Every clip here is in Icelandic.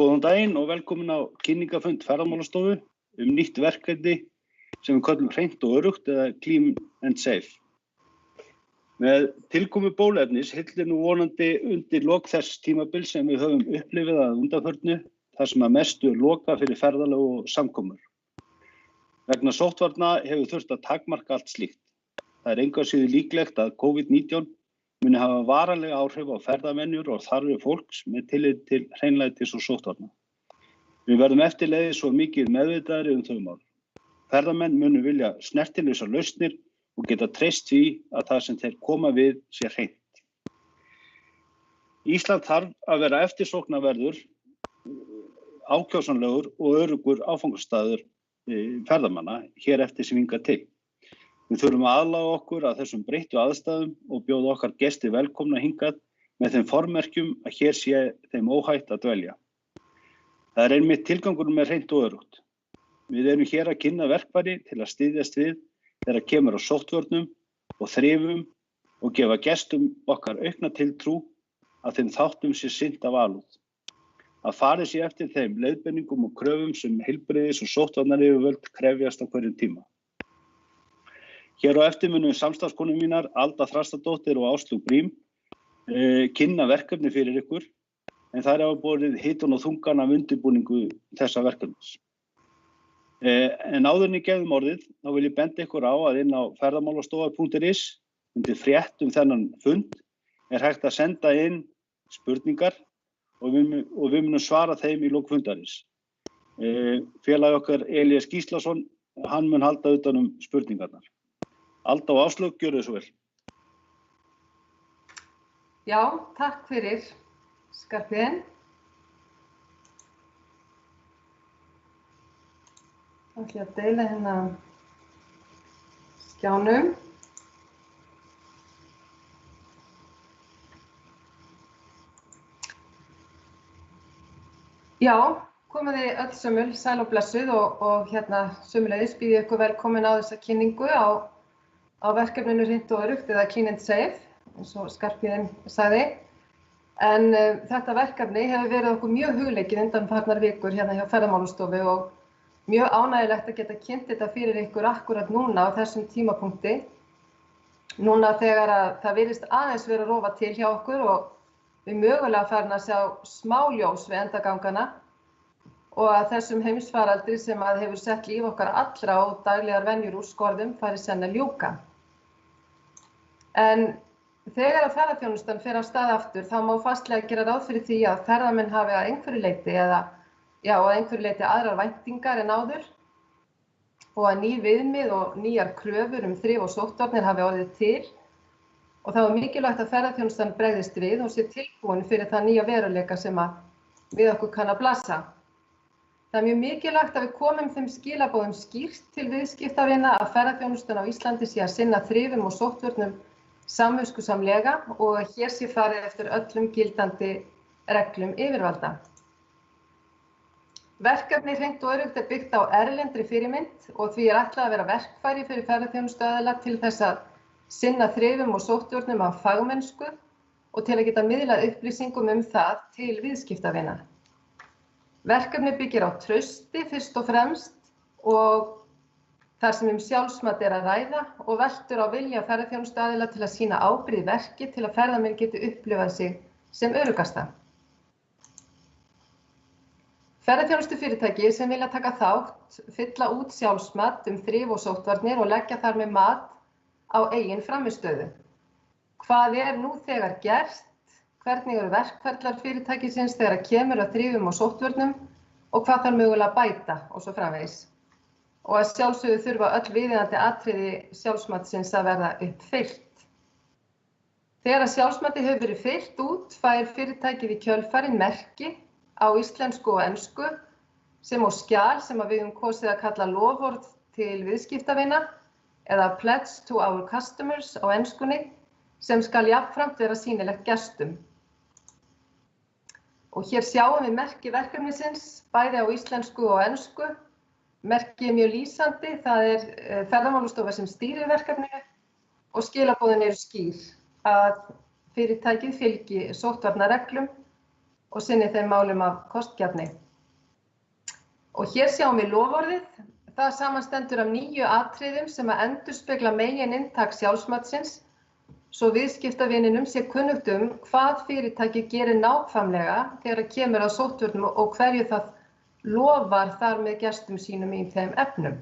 Góðan daginn og velkomin á kynningafund Ferðamálastofu nýtt verkefni sem við köllum hreint og öruggt eða Clean and Safe. Með tilkomu bóluefnis hillir nú vonandi undir lok þess tímabils sem við höfum upplifað að undanförnu þar sem að mestu lokað fyrir ferðalög og samkomur. Vegna sóttvarna hefur þurft að takmarka allt slíkt. Það engu að síður líklegt að COVID-19 muni hafa varanleg áhrif á ferðamennjur og þarfir fólks með tillit til hreinlætis og sóttvarna. Við verðum eftirleiðis svo mikið meðvitaðri þau mál. Ferðamenn munu vilja snertilausar lausnir og geta treyst því að það sem þeir koma við sé hreint. Ísland þarf að vera eftirsóknarverður, ákjósanlegur og öruggur áfangastaður ferðamanna hér eftir sem hingað til. Við þurfum að aðlaga okkur að þessum breyttu aðstæðum og bjóða okkar gesti velkomna hingað með þeim formerkjum að hér sé þeim óhætt að dvelja. Það er einmitt tilgangurinn með hreint og öruggt. Við erum hér að kynna verkfæri til að styðjast við þegar kemur á sóttvörnum og þrifum og gefa gestum okkar aukna tiltrú að þeim þáttum sé sinnt af alúð. Að farið sé eftir þeim leiðbeiningum og kröfum sem heilbrigðis- og sóttvarnayfirvöld krefjast á hverjum tíma. Hér á eftir munu samstarfskonur mínar Alda Þrastardóttir og Áslaug Brím kynna verkefni fyrir ykkur en þær hafa borið hitann og þungan af undirbúningu þessa verkefnis. En áður en ég gefum orðið, þá vil ég benda ykkur á að inn á ferðamálastofa.is undir frétt þennan fund er hægt að senda inn spurningar og við munum svara þeim í lok fundarins. Félagi okkar Elías Gíslason, hann mun halda utan spurningarnar. Alda og Áslaug, gjörðu svo vel. Já, takk fyrir, Skarphéðinn. Þá ætla ég að deila hérna skjánum. Já, komið þið öll sömul, sæl og blessuð og hérna sömuleiðis býð ég ykkur velkomin á þessa kynningu á verkefninu hreint og öruggt eða Clean and Safe, eins og Skarphéðinn sagði. En þetta verkefni hefur verið okkur mjög hugleikið undanfarnar vikur hérna hjá Ferðamálastofu og mjög ánægjulegt að geta kynnt þetta fyrir ykkur akkurat núna á þessum tímapunkti. Núna þegar að það virðist aðeins vera að rofa til hjá okkur og við mögulega farin að sjá smá ljós við endagangana og að þessum heimsfaraldri sem að hefur sett líf okkar allra og daglegar venjur úr skorðum fari senn að ljúka. En þegar að ferðaþjónustan fer af stað aftur þá má fastlega gera ráð fyrir því að ferðamenn hafi að einhverju leyti aðrar væntingar en áður og að ný viðmið og nýjar kröfur þrif og sóttvarnir hafi orðið til og það var mikilvægt að ferðaþjónustan bregðist við og sé tilbúin fyrir það nýja veruleika sem að við okkur kann að blasa. Það er mjög mikilvægt að við komum þeim skilaboðum skýrt til viðskiptavina að ferðaþjónustan á Íslandi sé að sinna þrifum og sóttvörnum samviskusamlega og að hér sé farið eftir öllum gildandi reglum yfirvalda. Verkefni hreint og öruggt byggt á erlendri fyrirmynd og því ætlað að vera verkfæri fyrir ferðaþjónustuaðila til þess að sinna þrifum og sóttvörnum af fagmennsku og til að geta miðlað upplýsingum það til viðskiptavina. Verkefni byggir á trausti fyrst og fremst og þar sem sjálfsmat að ræða og veltur á vilja ferðaþjónustuaðila til að sýna ábyrgð í verki til að ferðamenn geti upplifað sig sem öruggasta. Ferðaþjónustufyrirtæki sem vilja taka þátt fylla út sjálfsmat þrif og sóttvarnir og leggja þar með mat á eigin frammistöðu. Hvað nú þegar gert? Hvernig eru verkferlar fyrirtækisins þegar kemur að þrifum og sóttvörnum og hvað þarf mögulega að bæta og svo framvegis. Og að sjálfsögðu þurfa öll viðeigandi atriði sjálfsmatsins að verða uppfyllt. Þegar að sjálfsmati hefur verið fyllt út fær fyrirtækið í kjölfarið merki á íslensku og ensku sem og skjal sem við höfum kosið að kalla loforð til viðskiptavina eða Pledge to our customers á enskunni sem skal jafnframt vera sýnilegt gestum. Og hér sjáum við merki verkefnisins bæði á íslensku og ensku. Merkið mjög lýsandi, það Ferðamálastofa sem stýrir verkefninu og skilaboðin skýr að fyrirtækið fylgi sóttvarnareglum og sinni þeim málum af kostgæfni. Og hér sjáum við loforðið. Það samanstendur af 9 atriðum sem að endurspegla megininntak sjálfsmatsins, svo viðskiptavininum sé kunnugt hvað fyrirtæki gerir nákvæmlega þegar kemur að sóttvörnum og hverju það lofar þar með gestum sínum í þeim efnum.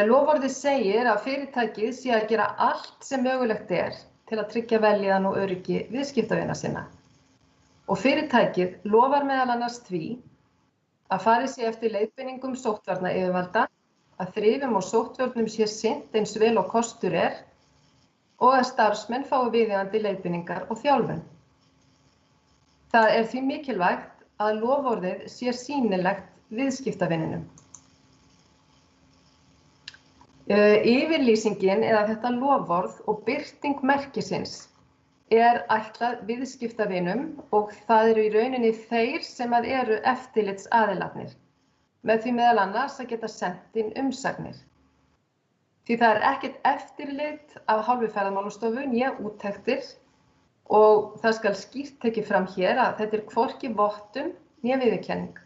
Loforðið segir að fyrirtækið sé að gera allt sem mögulegt til að tryggja vellíðan og öryggi viðskiptavina sinna. Og fyrirtækið lofar meðal annars því að farið sé eftir leiðbeiningum sóttvarnayfirvalda, að þrifum og sóttvörnum sé sinnt eins vel og kostur og að starfsmenn fái viðeigandi leiðbeiningar og þjálfun. Það er því mikilvægt að loforðið sé sýnilegt viðskiptavininum. Yfirlýsingin eða þetta loforð og birting merkisins ætlað viðskiptavinum og það eru í rauninni þeir sem eru eftirlitsaðilarnir, með því meðal annars að geta sent inn umsagnir. Því það er ekkert eftirlit af hálfu Ferðamálastofu né úttektir og það skal skýrt tekið fram hér að þetta er hvorki vottun né viðurkenning.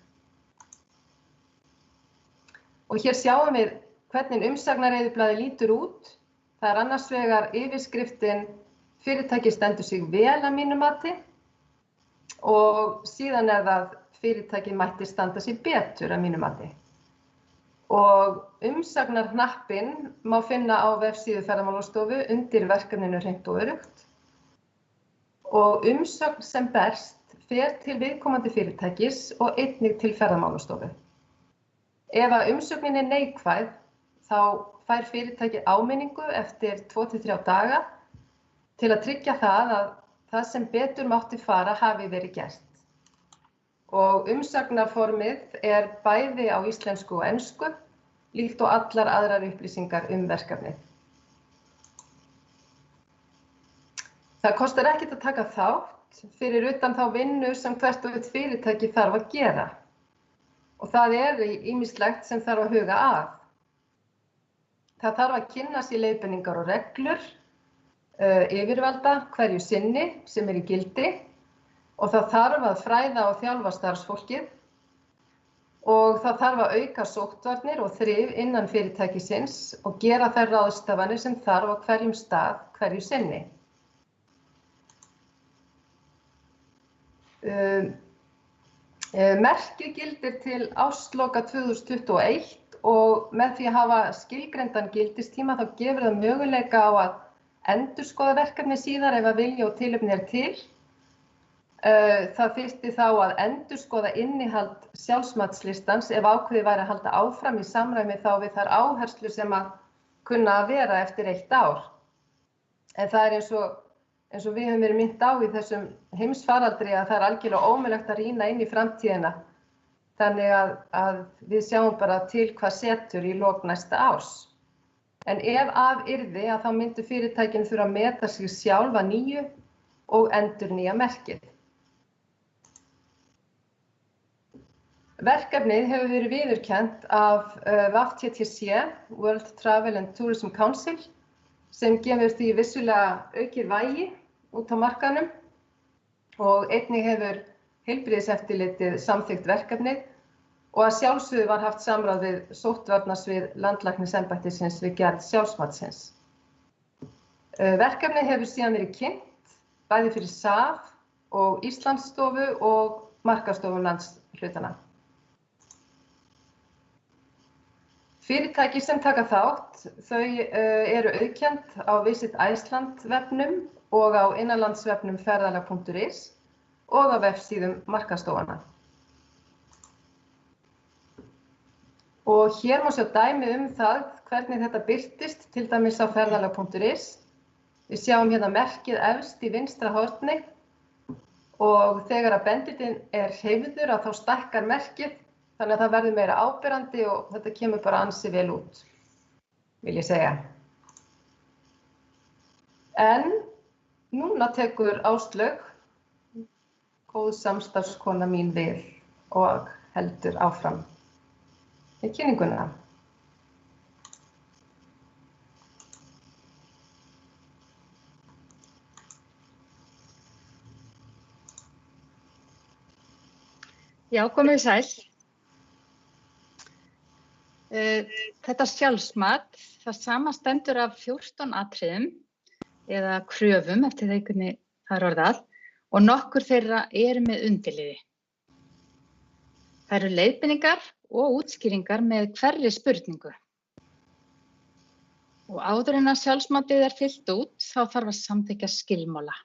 Og hér sjáum við hvernig umsagnareyðublaðið lítur út. Það er annars vegar yfirskriftin fyrirtækið stendur sig vel að mínu mati og síðan það fyrirtækið mætti standa sig betur að mínu mati. Og umsagnarhnappinn má finna á vefsíðu Ferðamálastofu undir verkefninu Hreint og öruggt. Og umsögn sem berst fer til viðkomandi fyrirtækis og einnig til Ferðamálastofu. Ef að umsögnin er neikvæð, þá fær fyrirtækið áminningu eftir 2-3 daga til að tryggja það að það sem betur mátti fara hafi verið gert. Og umsagnarformið er bæði á íslensku og ensku, líkt og allar aðrar upplýsingar verkefnið. Það kostar ekkert að taka þátt fyrir utan þá vinnu sem hvert og eitt fyrirtæki þarf að gera. Og það ýmislegt sem þarf að huga að. Það þarf að kynna sér leiðbeiningar og reglur yfirvalda hverju sinni sem í gildi og það þarf að fræða og þjálfa starfsfólkið og það þarf að auka sóttvarnir og þrif innan fyrirtækisins og gera þær ráðstafanir sem þarf á hverjum stað hverju sinni. Merkið gildir til ársloka 2021 og með því að hafa skilgreindan gildistíma þá gefur það möguleika á að endurskoða verkefni síðar ef að vilji og tilefni til. Það þyrfti þá að endurskoða innihald sjálfsmatslistans ef ákveðið væri að halda áfram í samræmi þá við þær áherslur sem að kunna að vera eftir 1 ár. En það er eins og við höfum verið minnt á í þessum heimsfaraldri að það er algjörlega ómögulegt að rýna inn í framtíðina. Þannig að við sjáum bara til hvað setur í lok næsta árs. En ef af yrði að þá myndu fyrirtækin þurfa að meta sig sjálf að nýju og endurnýja merkið. Verkefnið hefur verið viðurkennt af WTTC, World Travel and Tourism Council, sem gefur því vissulega aukið vægi út á markaðnum og einnig hefur heilbrigðiseftirlitið samþykkt verkefnið og að sjálfsögðu var haft samráð við sóttvarnasvið landlæknisembættisins við gerð sjálfsmatsins. Verkefnið hefur síðan verið kynnt bæði fyrir SAF og Íslandsstofu og markaðsstofum landshlutana. Fyrirtæki sem taka þátt, þau eru auðkennd á Visit Iceland vefnum og á innanlandsvefnum ferðalag.is og á vefsíðum markaðsstofana. Og hér má sjá dæmi það hvernig þetta birtist, til dæmis á ferðalag.is. Við sjáum hérna merkið efst í vinstra horni og þegar að bendillinn hreyfður að þá stækkar merkið, þannig að það verður meira áberandi og þetta kemur bara ansi vel út, vil ég segja. En núna tekur Áslaug, góð samstarfskona mín, við og heldur áfram í kynninguna. Já, komið sæl. Þetta sjálfsmat, það samastendur af 14 atriðum eða kröfum eftir það hvernig það orðað og nokkur þeirra eru með undirliði. Það eru leiðbeiningar og útskýringar með hverri spurningu. Og áður en að sjálfsmatið fyllt út, þá þarf að samþykkja skilmála.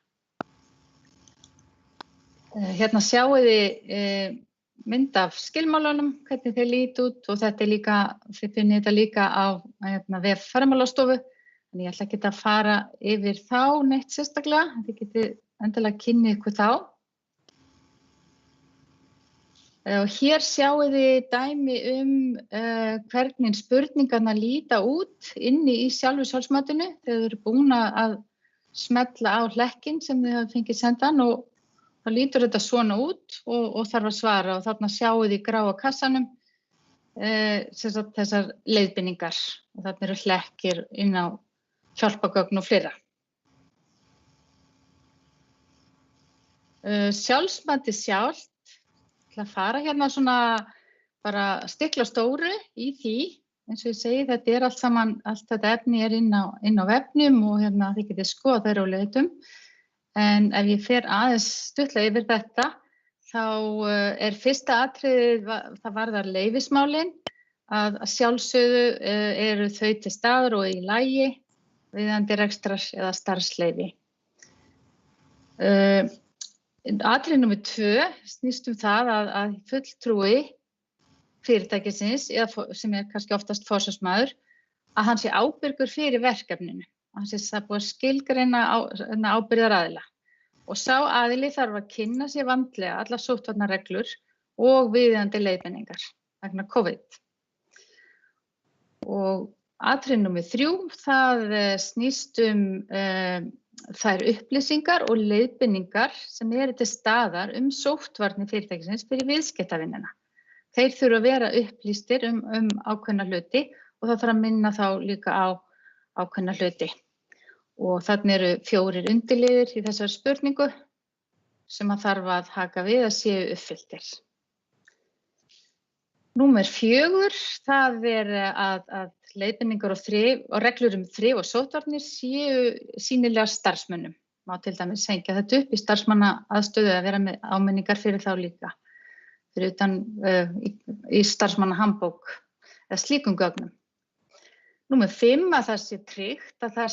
Hérna sjáið þið mynd af skilmálunum, hvernig þeir líti út og þetta líka, þið finnið þetta líka á vef Ferðamálastofu, en ég ætla ekki að fara yfir þá neitt sérstaklega, þið getið endilega kynnið ykkur þá. Og hér sjáið þið dæmi hvernig spurningarna líta út inni í sjálfsmatinu þegar þið eru búin að smella á hlekkin sem þið hafa fengið sendan og þá lítur þetta svona út og þarf að svara og þarna sjáið þið í gráa kassanum þessar leiðbeiningar og þarna eru hlekkir inn á hjálpagögn og fleira. Sjálfsmatið sjálft, ég ætla að fara hérna svona bara stikla stóru í því, eins og ég segi þetta allt saman, allt þetta efni inn á vefnum og hérna þið getið skoða þær á leitum. En ef ég fer aðeins stuttlega yfir þetta, þá fyrsta atriðið, það varðar leyfismálin, að sjálfsögðu eru þau til staðar og í lagi viðeigandi rekstrar eða starfsleyfi. Atriði númer 2 snýst það að fulltrúi fyrirtækisins, eða sem kannski oftast forsvarsmaður, að hann sé ábyrgur fyrir verkefninu. Það búið að skilgreina ábyrgðaraðila og sá aðili þarf að kynna sér vandlega allar sóttvarnareglur og viðeigandi leiðbeiningar vegna COVID. Og atriði númer 3, það snýst þær upplýsingar og leiðbeiningar sem eru til staðar sóttvarnir fyrirtækisins fyrir viðskiptavinnina. Þeir þurfa að vera upplýstir ákveðna hluti og það þarf að minna þá líka á ákveðna hluti. Og þarna eru 4 undirliðir í þessari spurningu sem að þarf að haka við að séu uppfylltir. Númer 4, það að leiðbeiningar og reglur þrif og sóttvarnir séu sýnilegar starfsmönnum. Má til dæmis hengja þetta upp í starfsmannaaðstöðu að vera með áminningar fyrir þá líka. Fyrir utan í starfsmannahandbók eða slíkum gögnum. Númer 5, að það sé tryggt að það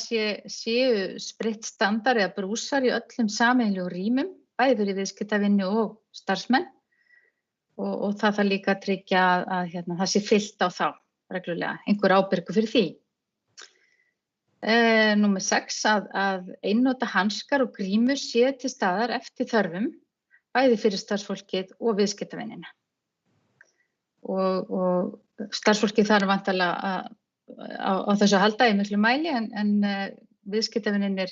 séu spritstandar eða brúsar í öllum sameiginlegum rýmum, bæði fyrir viðskiptavinni og starfsmenn. Og það þarf líka að tryggja að það sé fyllt á þá reglulega, einhver ábyrgur fyrir því. Númer 6, að einnota hanskar og grímur séu til staðar eftir þörfum, bæði fyrir starfsfólkið og viðskiptavinnina. Og starfsfólkið þarf væntanlega á þessu að halda í miklu mæli en viðskiptavinnir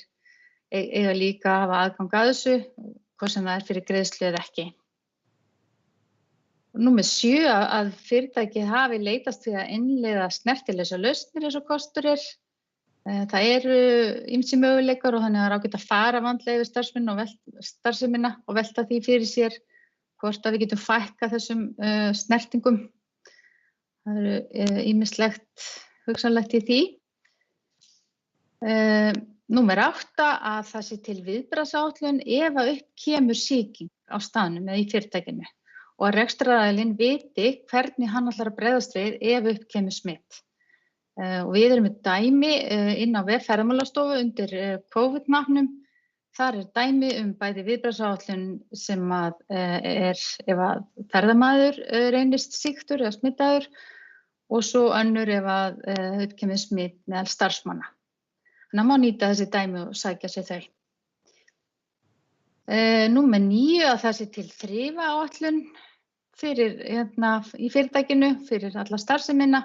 eiga líka að hafa aðgang að þessu, hvort sem það fyrir greiðslu eða ekki. Númer 7, að fyrirtækið hafi leitast við að innleiða snertilausa lausnir eins og kostur er. Það eru ýmsir möguleikar og þannig að það ágætt að fara vandlega yfir starfsemina og velta því fyrir sér hvort að við getum fækkað þessum snertingum. Það eru ýmislegt hugsanlegt í því. Númer 8, að það sé til viðbragðsáætlun ef að upp kemur sýking á staðnum eða í fyrirtækinu og að rekstraraðilinn viti hvernig hann ætlar að bregðast við ef upp kemur smitt. Og við erum með dæmi inn á vef Ferðamálastofu undir COVID-nafnum. Þar dæmi bæði viðbragðsáætlun sem ef að ferðamaður reynist sýktur eða smittaður og svo önnur ef að upp kemur smitt meðal starfsmanna. Þannig að má nýta þessi dæmi og sækja sér þau. Númer 9, að það sé til þrifaáætlun í fyrirtækinu, fyrir alla starfsemina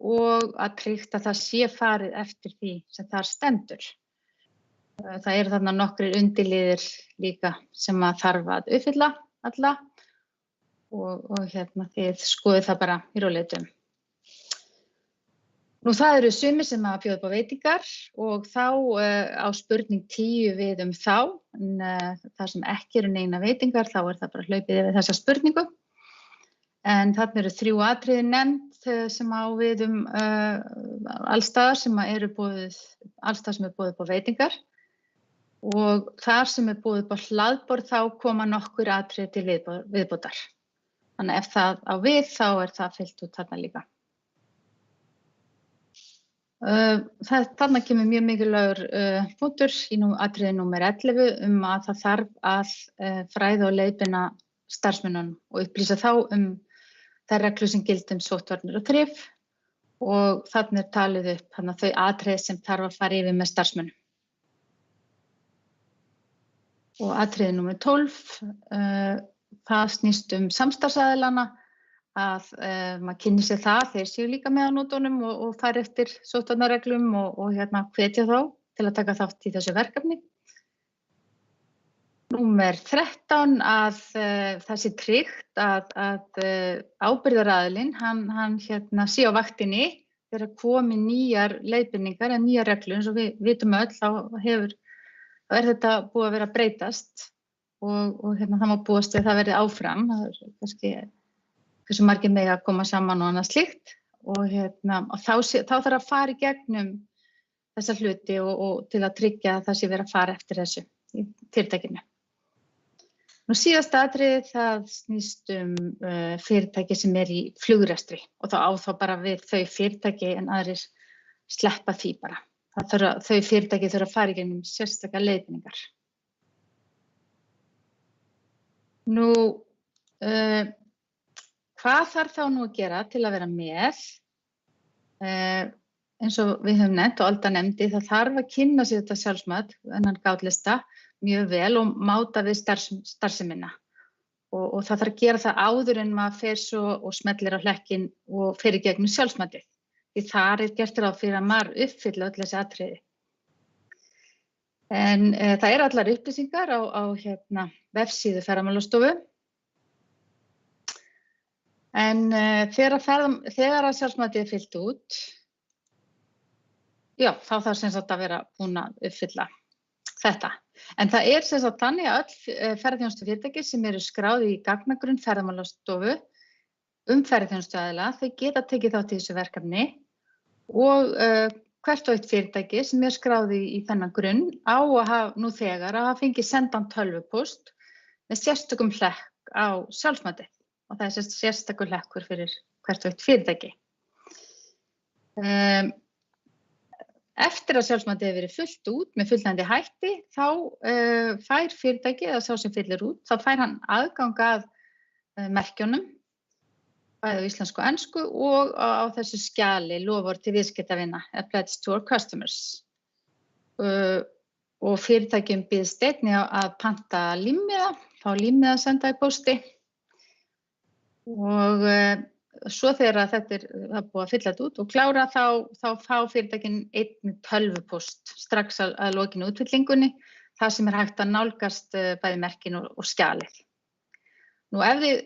og að tryggt að það sé farið eftir því sem þar stendur. Það eru þarna nokkrir undirliðir líka sem að þarf að uppfylla alla og þið skoðið það bara í róleitum. Nú það eru sumir sem að bjóða upp á veitingar og þá á spurning 10 við þá, en þar sem ekki eru neina veitingar þá það bara hlaupið yfir þessa spurningu. En þarna eru 3 atriði nefnd sem á við allstaðar sem eru boðið, allstaðar sem boðið upp á veitingar. Og þar sem boðið upp á hlaðborð þá koma nokkur atriði til viðbótar. Þannig ef það á við þá það fyllt út þarna líka. Þarna kemur mjög mikilvægur punktur í atriði númer 11 að það þarf að fræða og leiðbeina starfsmönnunum og upplýsa þá þær reglur sem gilda sóttvarnir og þrif og þarna talið upp þau atriði sem þarf að fara yfir með starfsmönnum. Og atriði númer 12, það snýst samstarfsaðilana að maður kynni sér það, þeir séu líka með á nótunum og fara eftir sóttvarnareglum og hvetja þá til að taka þátt í þessu verkefni. Númer 13 að það sé tryggt að ábyrgðaraðilinn, hann sé á vaktinni þegar komi nýjar leiðbeiningar eða nýjar reglur, eins og við vitum öll, þá þetta búið að vera að breytast og það má búast við að það verði áfram, það kannski hversu margir mega að koma saman og annað slíkt og þá þarf að fara í gegnum þessa hluti og til að tryggja að það sé verið að fara eftir þessu í fyrirtækinu. Nú síðasta atriði það snýst fyrirtæki sem í flugrekstri og þá á þá bara við þau fyrirtæki en aðrir sleppa því bara. Þau fyrirtæki þurfa að fara í gegnum sérstakar leiðbeiningar. Nú, hvað þarf þá nú að gera til að vera með? Eins og við höfum nefnt og Alda nefndi, það þarf að kynna sér þetta sjálfsmat, þennan gátlista, mjög vel og máta við starfsemina. Og það þarf að gera það áður en maður fer svo og smellir á hlekkin og fer í gegnum sjálfsmatið. Því þar gert ráð fyrir að maður uppfylli öll þessi atriði. En það allar upplýsingar á vefsíðu Ferðamálastofu. En þegar að sjálfsmatið fyllt út, já, þá þarf sem sagt að vera búin að uppfylla þetta. En það sem sagt þannig að öll ferðaþjónustufyrirtæki sem eru skráð í gagnagrunn Ferðamálastofu ferðaþjónustuaðila, þau geta tekið þátt í þessu verkefni og hvert og eitt fyrirtæki sem skráð í þennan grunn á að hafa nú þegar að hafa fengið sendan tölvupóst með sérstökum hlekk á sjálfsmatið. Og það sérstakur hlekkur fyrir hvert og eitt fyrirtæki. Eftir að sjálfsmatið hefur verið fullt út með fullnægjandi hætti, þá fær fyrirtæki eða sá sem fyllir út, þá fær hann aðgang að merkjunum, bæði á íslensku og ensku og á þessu skjali loforð til viðskiptavina, pledge to our customers. Og fyrirtækjum býðst einnig að panta límmiða, fá límmiða að senda í pósti. Og svo þegar þetta það búið að fylla þetta út og klára þá fá fyrirtækin einn tölvupóst strax að lokinu útfyllingunni, það sem hægt að nálgast bæði merkin og skjalið. Nú ef þið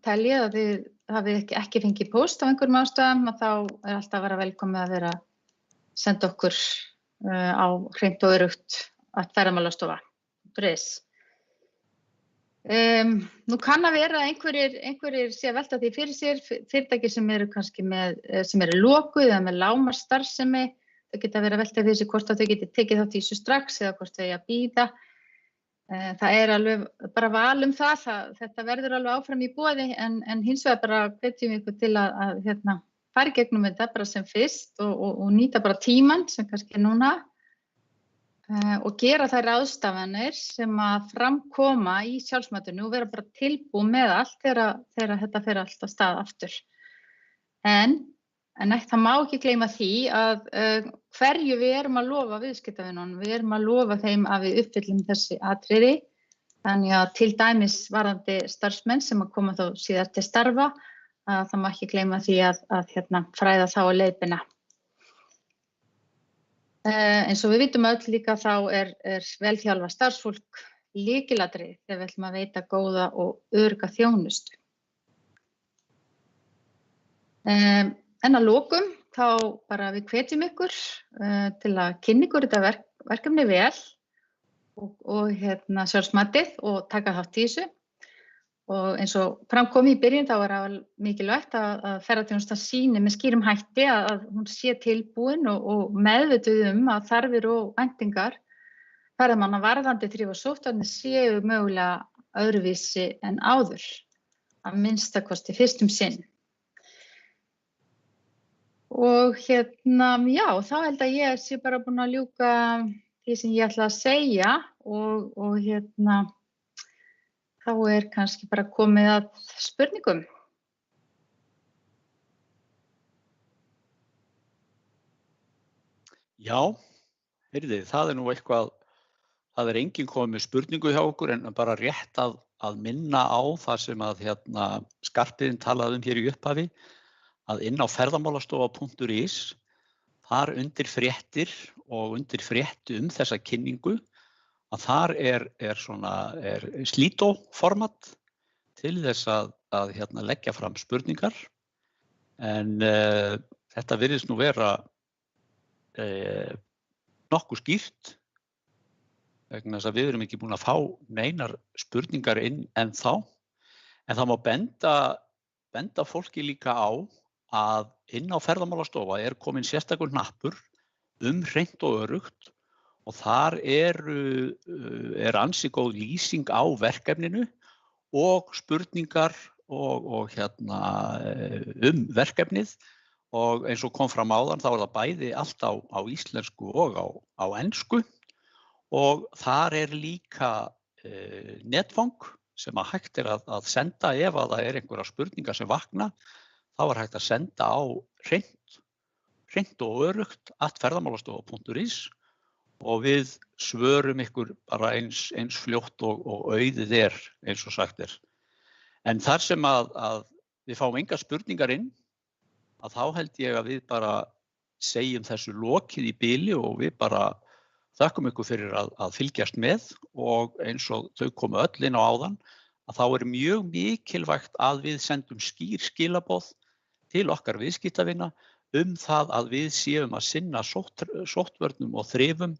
teljið að þið hafið ekki fengið póst á einhverjum ástæðum, þá alltaf að vera velkomið að vera senda okkur á hreint og öruggt @ferðamálastofa.is. Nú kann að vera að einhverjir sé að velta því fyrir sér, fyrirtæki sem eru kannski sem eru lokuð eða með lágmarksstarfsemi, þau geta verið að velta fyrir sér hvort að þau geti tekið þátt í þessu strax eða hvort þau að bíða. Það alveg bara val það, þetta verður alveg áfram í boði en hins vegar bara hvetjum ykkur til að fara í gegnum þetta bara sem fyrst og nýta bara tímann sem kannski núna. Og gera þær ráðstafanir sem að framkoma í sjálfsmatinu og vera bara tilbúin með allt þegar þetta fer allt af stað aftur. En það má ekki gleyma því að hverju við erum að lofa viðskiptavinunum, við erum að lofa þeim að við uppfyllum þessi atriði. Þannig að til dæmis varðandi starfsmenn sem að koma þá síðar til starfa, að það má ekki gleyma því að fræða þá að leiðbeina. Eins og við vitum öll líka þá velþjálfað starfsfólk lykilatriði þegar við ætlum að veita góða og örugga þjónustu. En að lokum þá bara við hvetjum ykkur til að kynna ykkur þetta verkefni vel og sjálfsmatið og taka þátt í þessu. Og eins og fram kom í byrjun þá var mikilvægt að ferðaþjónustan sýni með skýrum hætti að hún sé tilbúin og meðvituð að þarfir og væntingar ferðamanna varðandi þrif og sóttvarnir séu mögulega öðruvísi en áður, að minnsta kosti fyrst sinn. Og já, þá held að ég sé bara búin að ljúka því sem ég ætla að segja og þá kannski bara komið að spurningum. Já, heyrðu, það nú eitthvað, það enginn komið með spurningu hjá okkur en bara rétt að minna á það sem að Skarphéðinn talaði hér í upphafi, að inn á ferðamálastofa.is, þar undir fréttir og undir fréttu þessa kynningu, að þar er slító-format til þess að leggja fram spurningar. En þetta virðist nú vera nokkuð skýrt, vegna þess að við erum ekki búin að fá neinar spurningar inn ennþá. En það má benda fólki líka á að inn á ferðamálastofa kominn sérstakur hnappur hreint og öruggt. Og þar ansi góð lýsing á verkefninu og spurningar og verkefnið. Og eins og kom fram áðan þá það bæði allt á íslensku og á ensku. Og þar líka netfang sem að hægt að senda ef að það einhverjar spurningar sem vakna. Þá hægt að senda á hreint og öruggt @ferðamálastofa.is. Og við svörum ykkur bara eins fljótt og auðið eins og sagt En þar sem að við fáum engar spurningar inn, að þá held ég að við bara segjum þessu lokið í bili og við bara þakkum ykkur fyrir að fylgjast með og eins og þau komu öll inn á áðan, að þá mjög mikilvægt að við sendum skýr skilaboð til okkar viðskiptavina það að við séum að sinna sóttvörnum og þrifum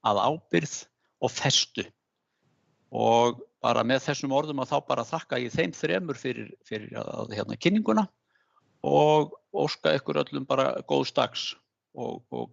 að ábyrgð og festu. Og bara með þessum orðum að þá bara þakka ég þeim þremur fyrir kynninguna og óska ykkur öllum bara góðs dags og